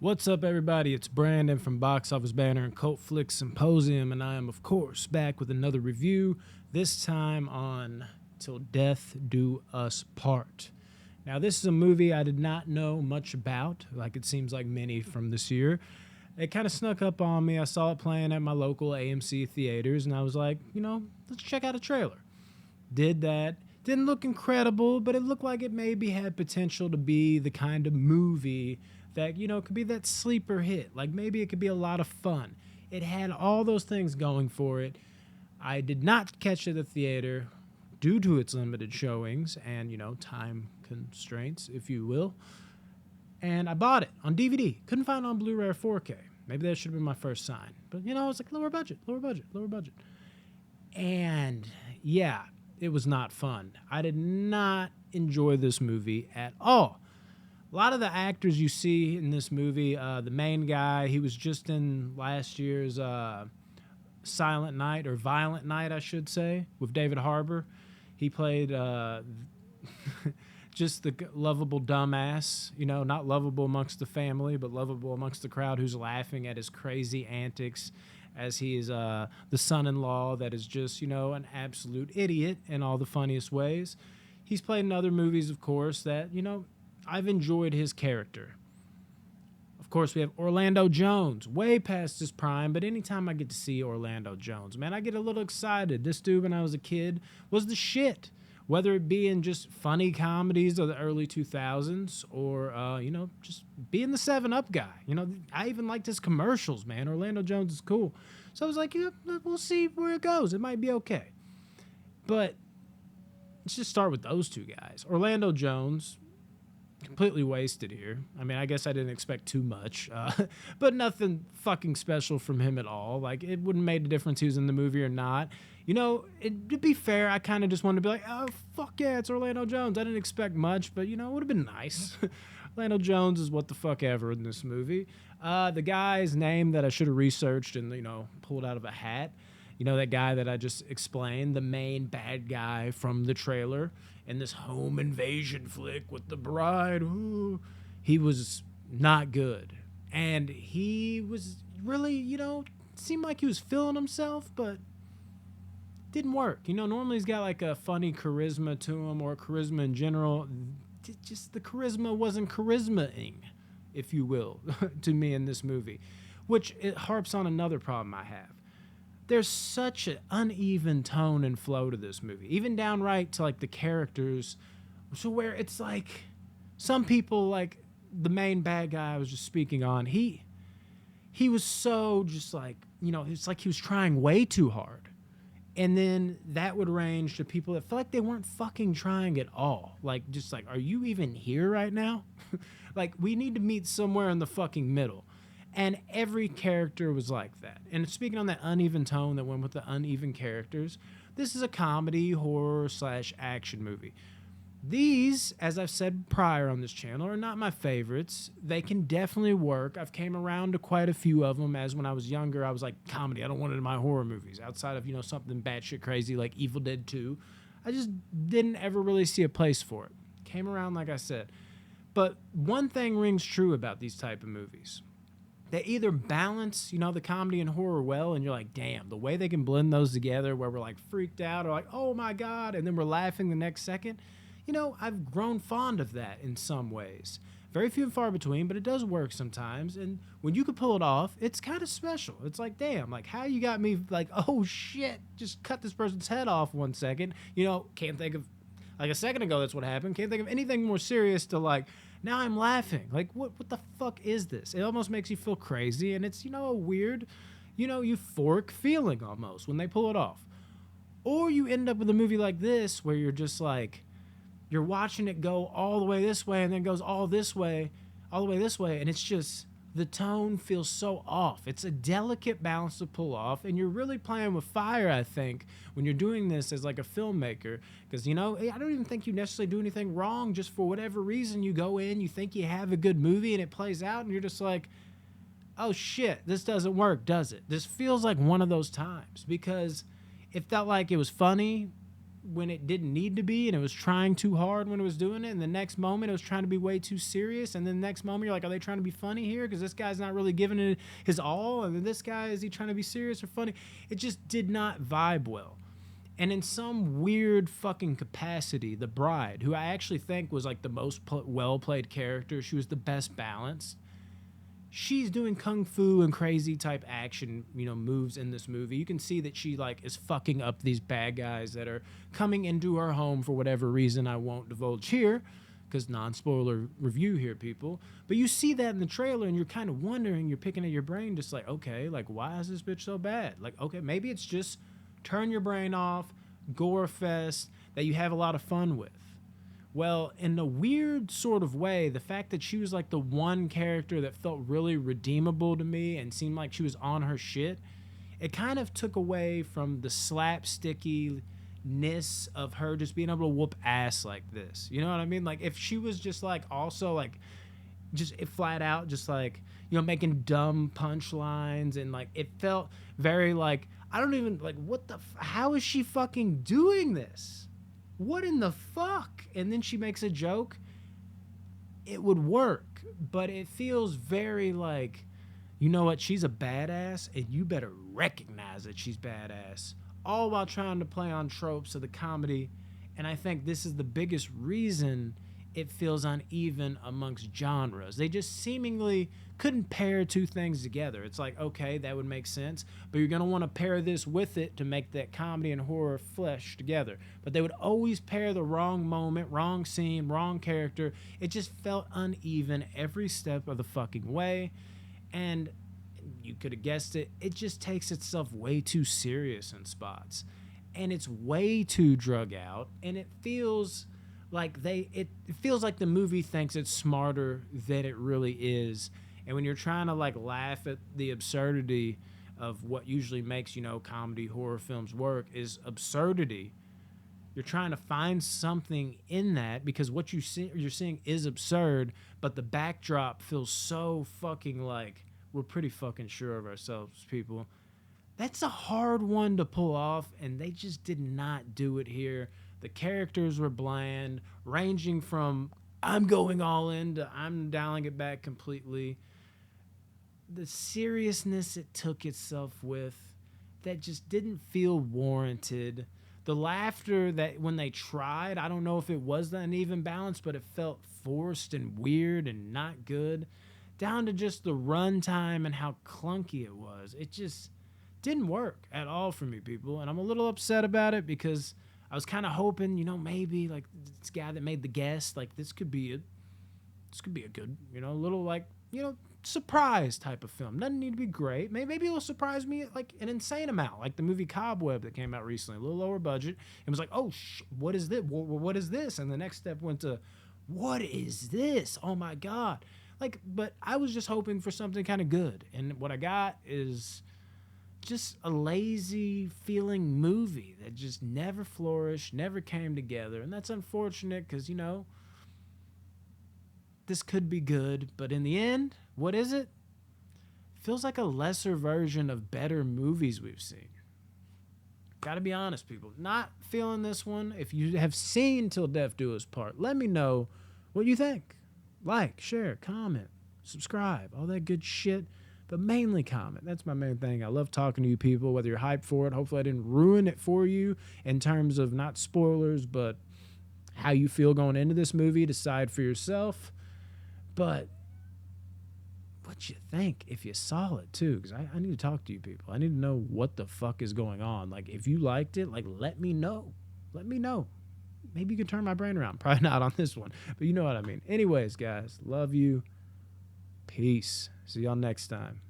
What's up, everybody? It's Brandon from Box Office Banner and Cult Flick Symposium, and I am, of course, back with another review, this time on Till Death Do Us Part. Now, this is a movie I did not know much about, like it seems like many from this year. It kind of snuck up on me. I saw it playing at my local AMC theaters, and I was like, let's check out a trailer. Did that. Didn't look incredible, but it looked like it maybe had potential to be the kind of movie that, could be that sleeper hit. Like maybe it could be a lot of fun. It had all those things going for it. I did not catch it at the theater due to its limited showings and, time constraints, if you will. And I bought it on DVD. Couldn't find it on Blu-ray or 4K. Maybe that should have been my first sign. But, it's like lower budget. And, yeah, it was not fun. I did not enjoy this movie at all. A lot of the actors you see in this movie, the main guy, he was just in last year's Silent Night, or Violent Night, I should say, with David Harbour. He played just the lovable dumbass, not lovable amongst the family, but lovable amongst the crowd who's laughing at his crazy antics as he is the son-in-law that is just, an absolute idiot in all the funniest ways. He's played in other movies, of course, that, I've enjoyed his character. Of course, we have Orlando Jones, way past his prime, but anytime I get to see Orlando Jones, man, I get a little excited. This dude, when I was a kid, was the shit. Whether it be in just funny comedies of the early 2000s or, just being the 7-Up guy. I even liked his commercials, man. Orlando Jones is cool. So I was like, we'll see where it goes. It might be okay. But let's just start with those two guys. Orlando Jones, completely wasted here. I mean, I guess I didn't expect too much, but nothing fucking special from him at all. Like, it wouldn't have made a difference he was in the movie or not. To be fair, I kind of just wanted to be like, oh, fuck yeah, it's Orlando Jones. I didn't expect much, but, it would have been nice. Orlando Jones is what the fuck ever in this movie. The guy's name that I should have researched and, pulled out of a hat, that guy that I just explained, the main bad guy from the trailer in this home invasion flick with the bride. Ooh, he was not good. And he was really, seemed like he was feeling himself, but didn't work. Normally he's got like a funny charisma to him, or charisma in general. Just the charisma wasn't charisma-ing, if you will, to me in this movie, which it harps on another problem I have. There's such an uneven tone and flow to this movie, even downright to like the characters, so where it's like some people, like the main bad guy I was just speaking on, he was so just like, it's like he was trying way too hard. And then that would range to people that felt like they weren't fucking trying at all. Like, just like, are you even here right now? Like, we need to meet somewhere in the fucking middle. And every character was like that. And speaking on that uneven tone that went with the uneven characters, this is a comedy, horror / action movie. These, as I've said prior on this channel, are not my favorites. They can definitely work. I've came around to quite a few of them, as when I was younger, I was like, comedy, I don't want it in my horror movies. Outside of, something batshit crazy like Evil Dead 2, I just didn't ever really see a place for it. Came around, like I said. But one thing rings true about these type of movies. They either balance, the comedy and horror well, and you're like, damn, the way they can blend those together where we're like freaked out or like, oh my God, and then we're laughing the next second. I've grown fond of that in some ways. Very few and far between, but it does work sometimes. And when you can pull it off, it's kind of special. It's like, damn, like how you got me like, oh shit, just cut this person's head off 1 second. Can't think of, like a second ago, that's what happened. Can't think of anything more serious to like, now I'm laughing. Like, what the fuck is this? It almost makes you feel crazy. And it's, a weird, euphoric feeling almost when they pull it off. Or you end up with a movie like this where you're just like, you're watching it go all the way this way and then goes all the way this way. And it's just, the tone feels so off. It's a delicate balance to pull off. And you're really playing with fire, I think, when you're doing this as like a filmmaker. Because, I don't even think you necessarily do anything wrong. Just for whatever reason, you go in, you think you have a good movie and it plays out and you're just like, oh shit, this doesn't work, does it? This feels like one of those times because it felt like it was funny. when it didn't need to be, and it was trying too hard when it was doing it, and the next moment it was trying to be way too serious, and then the next moment you're like, are they trying to be funny here? Because this guy's not really giving it his all, and then this guy, is he trying to be serious or funny? It just did not vibe well. And in some weird fucking capacity, the bride, who I actually think was like the most well-played character, she was the best balanced, she's doing kung fu and crazy type action, moves in this movie. You can see that she like is fucking up these bad guys that are coming into her home for whatever reason I won't divulge here, because non-spoiler review here, people. But you see that in the trailer, and you're kind of wondering, you're picking at your brain, just like, okay, like why is this bitch so bad? Like, okay, maybe it's just turn your brain off, gore fest that you have a lot of fun with. Well, in a weird sort of way, the fact that she was like the one character that felt really redeemable to me and seemed like she was on her shit, it kind of took away from the slapstickiness of her just being able to whoop ass like this. You know what I mean? Like if she was just like also like just flat out just like, making dumb punchlines, and like it felt very like, I don't even like, how is she fucking doing this? What in the fuck? And then she makes a joke. It would work, but it feels very like, you know what? She's a badass, and you better recognize that she's badass. All while trying to play on tropes of the comedy. And I think this is the biggest reason it feels uneven amongst genres. They just seemingly couldn't pair two things together. It's like, okay, that would make sense, but you're going to want to pair this with it to make that comedy and horror flesh together. But they would always pair the wrong moment, wrong scene, wrong character. It just felt uneven every step of the fucking way. And you could have guessed it, it just takes itself way too serious in spots. And it's way too drug out, and it feels like it feels like the movie thinks it's smarter than it really is. And when you're trying to like laugh at the absurdity of what usually makes, comedy horror films work is absurdity. You're trying to find something in that because what you're seeing is absurd, but the backdrop feels so fucking like we're pretty fucking sure of ourselves, people. That's a hard one to pull off, and they just did not do it here. The characters were bland, ranging from I'm going all in to I'm dialing it back completely. The seriousness it took itself with, that just didn't feel warranted. The laughter that when they tried, I don't know if it was the uneven balance, but it felt forced and weird and not good. Down to just the runtime and how clunky it was. It just didn't work at all for me, people. And I'm a little upset about it because I was kind of hoping, maybe like this guy that made The Guest, like this could be a good, little like, surprise type of film. Doesn't need to be great. Maybe it'll surprise me like an insane amount, like the movie Cobweb that came out recently, a little lower budget. It was like, oh, what is this? What is this? And the next step went to, what is this? Oh my God. Like, but I was just hoping for something kind of good. And what I got is just a lazy feeling movie that just never flourished, never came together. And that's unfortunate because, this could be good. But in the end, what is it? Feels like a lesser version of better movies we've seen. Gotta be honest, people. Not feeling this one. If you have seen Till Death Do Us Part, let me know what you think. Like, share, comment, subscribe, all that good shit. But mainly comment. That's my main thing. I love talking to you people, whether you're hyped for it. Hopefully I didn't ruin it for you in terms of not spoilers, but how you feel going into this movie. Decide for yourself. But what you think if you saw it too, because I need to talk to you people. I need to know what the fuck is going on. Like, if you liked it, like, let me know. Let me know. Maybe you can turn my brain around. Probably not on this one, but you know what I mean. Anyways, guys, love you. Peace. See y'all next time.